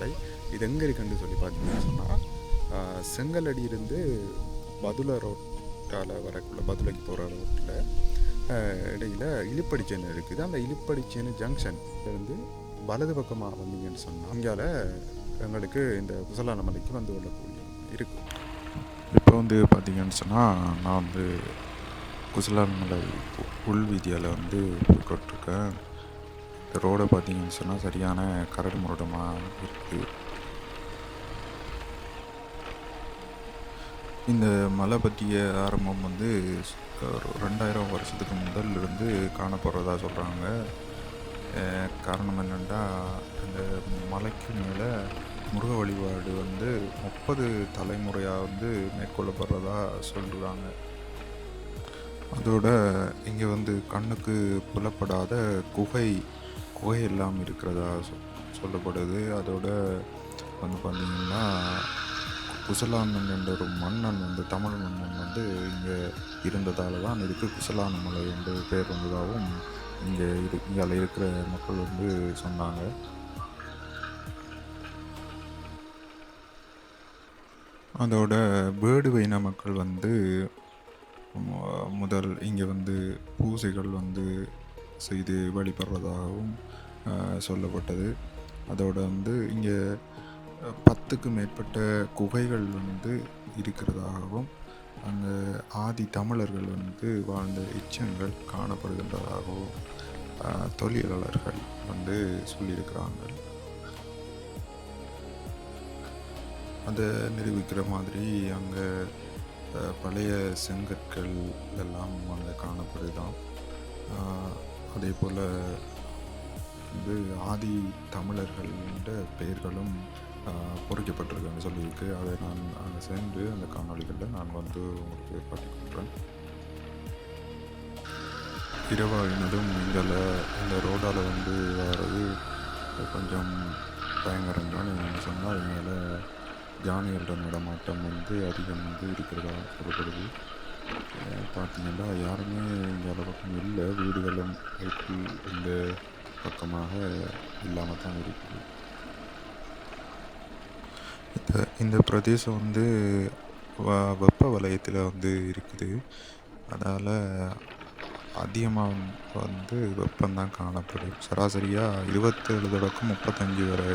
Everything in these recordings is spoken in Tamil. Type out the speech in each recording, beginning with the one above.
மலை. இது எங்கே இருக்குன்னு சொல்லி பார்த்தீங்கன்னு சொன்னால் செங்கலடியிலிருந்து பதுளை ரோட்டால் வரக்குள்ள பதுளைக்கு போகிற ரோட்டில் இடையில் இழுப்படிச்சேன்னு இருக்குது. அந்த இழுப்படிச்சேன்னு ஜங்ஷன் இருந்து வலது பக்கமாக வந்தீங்கன்னு சொன்னால் அங்கால எங்களுக்கு இந்த குசலான மலைக்கு வந்து கொள்ளக்கூடிய இருக்கும். இப்போ வந்து பார்த்தீங்கன்னு சொன்னால் நான் வந்து குசலான மலை உள் வீதியால் வந்து போய்கொண்டிருக்கேன். இந்த ரோடை பார்த்தீங்கன்னு சொன்னால் சரியான கரடு முரடமாக இருக்குது. இந்த மலை பற்றிய ஆரம்பம் வந்து 2000 வருஷத்துக்கு முதல் இருந்து காணப்படுறதா சொல்கிறாங்க. காரணம் என்னென்னா இந்த மலைக்கு மேலே முருக வழிபாடு வந்து 30 தலைமுறையாக வந்து மேற்கொள்ளப்படுறதா சொல்கிறாங்க. அதோட இங்கே வந்து கண்ணுக்கு புலப்படாத குகை எல்லாம் இருக்கிறதா சொல்லப்படுது. அதோட வந்து பார்த்திங்கன்னா குசலானன் என்ற ஒரு மன்னன் வந்து தமிழ் மன்னன் வந்து இங்கே இருந்ததால் தான் இதுக்கு குசலான மலை என்று பேர் வந்ததாகவும் இங்கே இருக்கிற மக்கள் வந்து சொன்னாங்க. அதோட வேடுவ இன மக்கள் வந்து முதல் இங்கே வந்து பூசைகள் வந்து செய்து வழிபடுறதாகவும் சொல்லப்பட்டது. அதோட வந்து இங்கே 10க்கு மேற்பட்ட குகைகள் வந்து இருக்கிறதாகவும் அங்கே ஆதி தமிழர்கள் வந்து வாழ்ந்த எச்சங்கள் காணப்படுகின்றதாகவும் தொழிலாளர்கள் வந்து சொல்லியிருக்கிறாங்க. அதை நிரூபிக்கிற மாதிரி அங்கே பழைய செங்கற்கள் எல்லாம் அங்கே காணப்படுதான். அதே போல் வந்து ஆதி தமிழர்கள்ன்ற பெயர்களும் பொறிக்கப்பட்டிருக்குன்னு சொல்லியிருக்கு. அதை நான் அங்கே சென்று அந்த காணொலிகளில் நான் வந்து உங்களுக்கு காட்டிக்கொள்கிறேன். இரவாகினதும் இந்த ரோடால் வந்து வர்றது கொஞ்சம் பயங்கரம் தான். என்னென்னு சொன்னால் இங்கே ஜானிகளோட நடமாட்டம் வந்து அதிகம் வந்து இருக்கிறதா சொல்லப்படுது. பார்த்திங்கன்னா யாருமே இங்கே பக்கம் இல்லை. வீடுகளும் இந்த பக்கமாக இல்லாமல் தான் இருக்குது. இந்த பிரதேசம் வந்து வெப்ப வலயத்தில் வந்து இருக்குது. அதனால் அதிகமாக வந்து வெப்பம்தான் காணப்படும். சராசரியாக 27 தொடக்கம் 35 வரை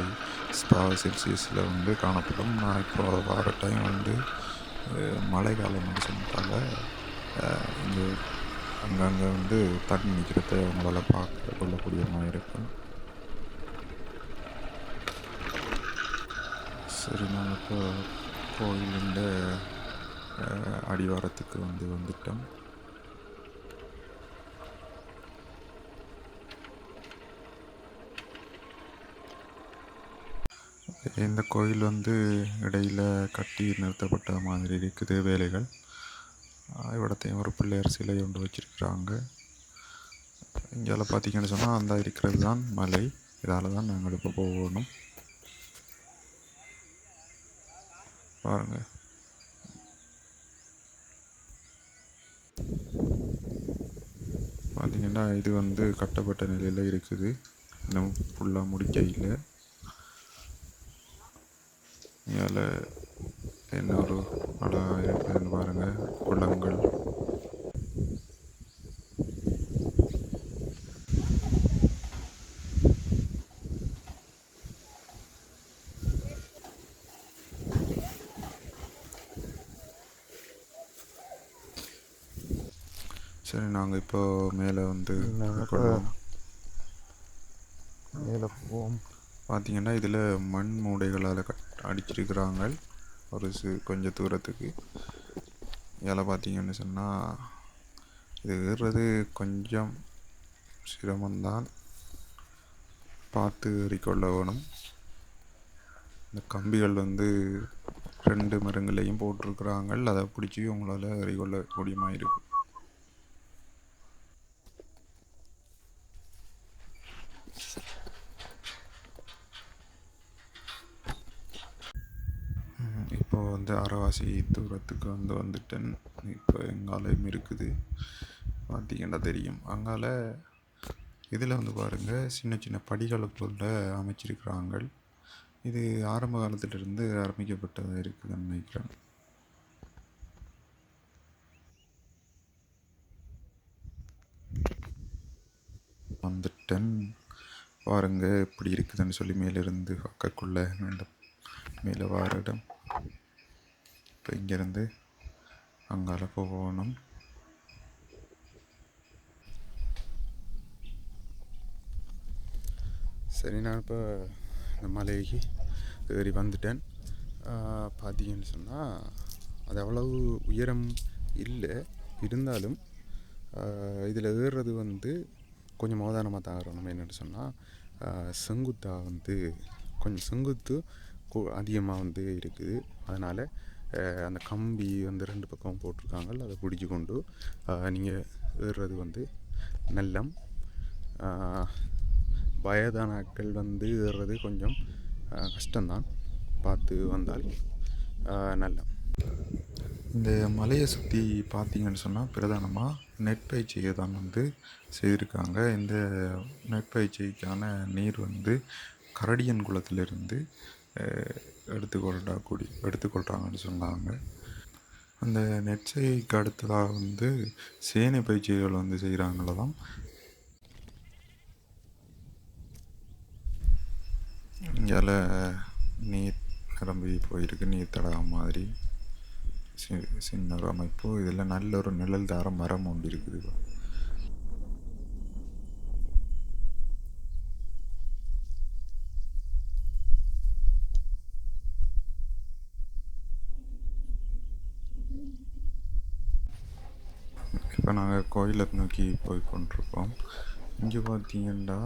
செல்சியஸில் வந்து காணப்படும். நான் இப்போ வார டைம் வந்து மழை காலம் சொன்னதால் இங்கே அங்கங்கே வந்து தண்ணி நிற்கிறத அவங்களால பார்க்க கொள்ளக்கூடிய மாதிரி இருக்கும். சரி, நாங்கள் இப்போ கோயிலுண்ட அடிவாரத்துக்கு வந்துட்டோம். இந்த கோயில் வந்து இடையில் கட்டி நிறுத்தப்பட்ட மாதிரி இருக்குது வேலைகள். இവിടத்தையும் ஒரு பிள்ளையார் சிலை ஒன்று வச்சுருக்குறாங்க. இங்கே பார்த்தீங்கன்னு சொன்னால் அந்த இருக்கிறது தான் மலை. இதால் தான் நாங்கள் இப்போ போகணும். பாருங்கள், பார்த்தீங்கன்னா இது வந்து கட்டப்பட்ட நிலையில் இருக்குது. இன்னும் ஃபுல்லாக முடிக்க இல்லை. இதில் என்ன ஒரு அழகாக இருக்குதுன்னு பாருங்கள். குளங்கள், சரி, நாங்கள் இப்போ மேலே வந்து மேலே போவோம். பார்த்திங்கன்னா இதில் மண் மூடைகளால் அடிச்சிருக்கிறாங்க ஒரு கொஞ்சம் தூரத்துக்கு. இதில் பார்த்திங்கன்னு சொன்னால் இது ஏறுறது கொஞ்சம் சிரமம்தான், பார்த்து ஏறிக்கொள்ள வேணும். இந்த கம்பிகள் வந்து 2 மரங்களையும் போட்டிருக்கிறாங்க. அதை பிடிச்சி உங்களால் ஏறிக்கொள்ள முடியுமா இருக்கும். இப்போ வந்து அரைவாசி தூரத்துக்கு வந்துட்டேன். இப்போ எங்காலையும் இருக்குது, பார்த்தீங்கன்னா தெரியும். அங்கால இதில் வந்து பாருங்கள், சின்ன சின்ன படிகளுக்குள்ள அமைச்சிருக்கிறாங்க. இது ஆரம்ப காலத்திலிருந்து ஆரம்பிக்கப்பட்டதாக இருக்குதுன்னு நினைக்கிறேன். வந்துட்டேன் பாருங்க எப்படி இருக்குதுன்னு சொல்லி மேலிருந்து பார்க்கக்குள்ள மேலே வார இடம். இப்போ இங்கேருந்து அங்கால போகணும். சரி, நான் இப்போ இந்த மலைக்கு ஏறி வந்துட்டேன். பார்த்தீங்கன்னு சொன்னால் அது அவ்வளவு உயரம் இல்லை, இருந்தாலும் இதில் ஏறுறது வந்து கொஞ்சம் அவதானமாக தான் ஏறணும். என்னென்னு சொன்னால் செங்குத்தாக வந்து கொஞ்சம் செங்குத்து அதிகமாக வந்து இருக்குது. அதனால் அந்த கம்பி வந்து 2 பக்கம் போட்டிருக்காங்க, அதை பிடிச்சி கொண்டு நீங்கள் ஏறுறது வந்து நல்லம். வயதான ஆட்கள் வந்து ஏறுறது கொஞ்சம் கஷ்டம்தான், பார்த்து வந்தால் நல்ல. இந்த மலையை சுற்றி பார்த்தீங்கன்னு சொன்னால் பிரதானமாக நெற்பயிற்சியை தான் வந்து செய்திருக்காங்க. இந்த நெற்பயிற்சிக்கான நீர் வந்து கரடியன் குளத்திலிருந்து எடுத்துக்கொள்கிறாங்கன்னு சொன்னாங்க. அந்த நெற்செய்கைக்கு அடுத்ததாக வந்து சேனை பயிற்சிகள் வந்து செய்கிறாங்களதான். இங்கால நீர் நிரம்பி போயிருக்கு, நீர் தடாகம் மாதிரி சின்ன ஒரு அமைப்பு. இதில் நல்ல ஒரு நிழல் தார மரம் ஒன்று இருக்குது. இப்போ நாங்கள் கோயிலை நோக்கி போய் கொண்டிருக்கோம். இங்கே பார்த்தீங்கன்னா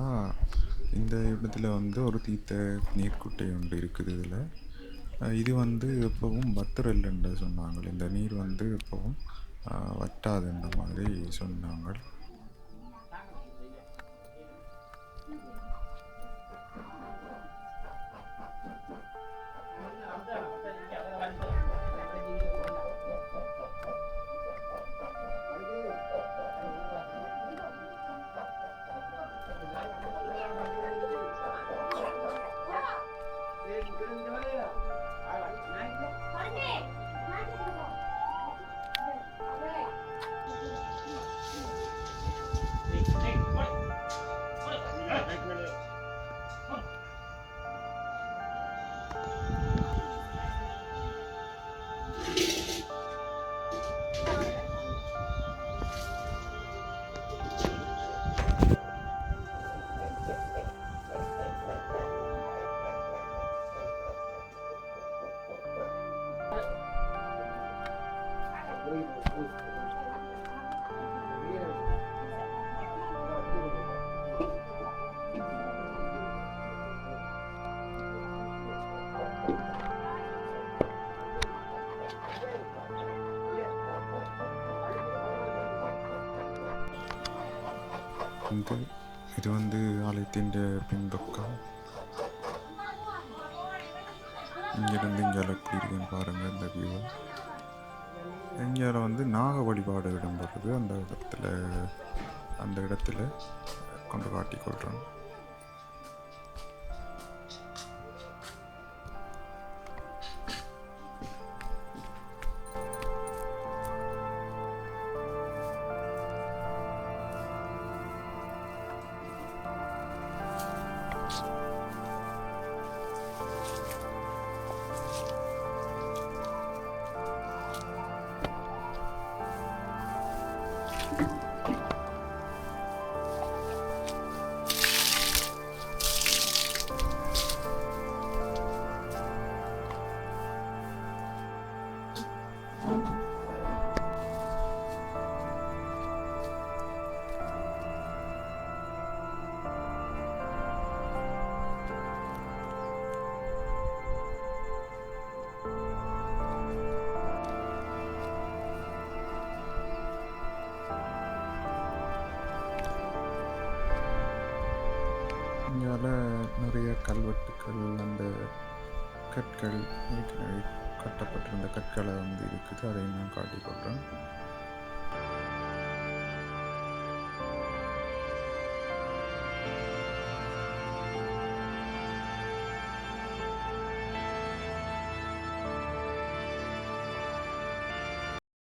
இந்த இடத்துல வந்து ஒரு தீர்த்த நீர்க்குட்டை ஒன்று இருக்குது. இதில் இது வந்து எப்பவும் வத்துறல்ன்ற சொன்னாங்க. இந்த நீர் வந்து எப்பவும் வட்டாதுன்ற மாதிரி சொன்னாங்க. இது வந்து ஆலயத்தின் பின்பக்கம். இங்கிருந்து இங்கே எப்படி இருக்குன்னு பாருங்கள் இந்த வியூ. இங்கே வந்து நாக வழிபாடு இடம்பெறுது. அந்த இடத்துல கொண்டு காட்டிக்கொள்கிறோம். இங்கால நிறைய கல்வெட்டுக்கள், அந்த கற்கள் ஏற்கனவே கட்டப்பட்டிருந்த கற்களை வந்து இருக்குது. அதை நான் காட்டிக்கொள்கிறேன்.